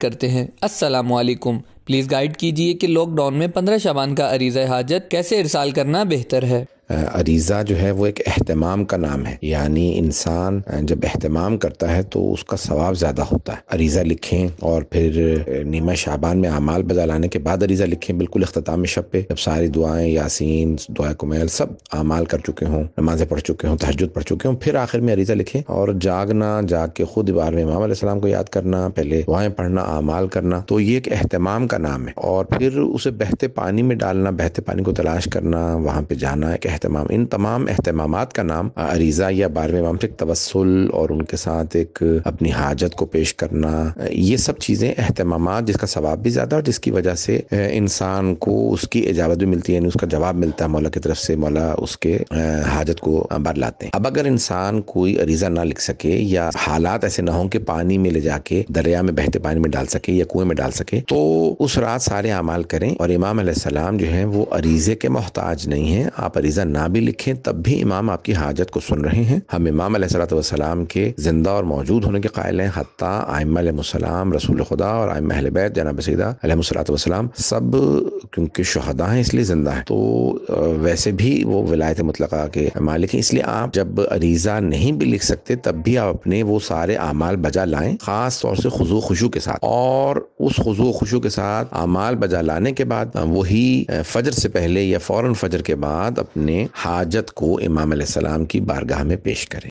کرتے ہیں۔ السلام علیکم، پلیز گائیڈ کیجیے کہ لاک ڈاؤن میں 15 شعبان کا عریضہ حاجت کیسے ارسال کرنا بہتر ہے۔ عریضہ جو ہے وہ ایک اہتمام کا نام ہے، یعنی انسان جب اہتمام کرتا ہے تو اس کا ثواب زیادہ ہوتا ہے۔ عریضہ لکھیں اور پھر نیمہ شعبان میں اعمال بجا لانے کے بعد عریضہ لکھیں، بالکل اختتام شب پہ جب ساری دعائیں، یاسین، دعائے کمیل سب اعمال کر چکے ہوں، نمازیں پڑھ چکے ہوں، تہجد پڑھ چکے ہوں، پھر آخر میں عریضہ لکھیں اور جاگ کے خود بار میں امام علیہ السلام کو یاد کرنا، پہلے دعائیں پڑھنا، اعمال کرنا، تو یہ ایک اہتمام کا نام ہے۔ اور پھر اسے بہتے پانی میں ڈالنا، بہتے پانی کو تلاش کرنا، وہاں پہ جانا، ایک اہتمام۔ ان تمام اہتمامات کا نام عریضہ یا 12ویں امام سے توسل اور ان کے ساتھ ایک اپنی حاجت کو پیش کرنا، یہ سب چیزیں اہتمامات جس کا ثواب بھی زیادہ اور جس کی وجہ سے انسان کو اس کی اجابت بھی ملتی ہے، یعنی اس کا جواب ملتا ہے مولا کی طرف سے، مولا اس کے حاجت کو بر لاتے ہیں۔ اب اگر انسان کوئی عریضہ نہ لکھ سکے یا حالات ایسے نہ ہوں کہ پانی میں لے جا کے دریا میں بہتے پانی میں ڈال سکے یا کنویں میں ڈال سکے، تو اس رات سارے اعمال کریں۔ اور امام علیہ السلام جو ہیں وہ عریضے کے محتاج نہیں ہیں، آپ عریضہ نہ بھی لکھیں تب بھی امام آپ کی حاجت کو سن رہے ہیں۔ ہم امام علیہ السلام کے زندہ اور موجود ہونے کے قائل ہیں، حتیٰ ائمہ علیہ السلام، رسول خدا اور ائمہ اہل بیت جناب سیدہ علیہ السلام سب کیونکہ شہداء ہیں اس لیے زندہ ہیں، تو ویسے بھی وہ ولایت مطلقہ کے مالک ہیں۔ اس لیے آپ جب عریضہ نہیں بھی لکھ سکتے تب بھی آپ اپنے وہ سارے اعمال بجا لائیں، خاص طور سے خضوع خشوع کے ساتھ، اور اس خضوع خشوع کے ساتھ اعمال بجا لانے کے بعد وہی فجر سے پہلے یا فوراً فجر کے بعد اپنے حاجت کو امام علیہ السلام کی بارگاہ میں پیش کریں۔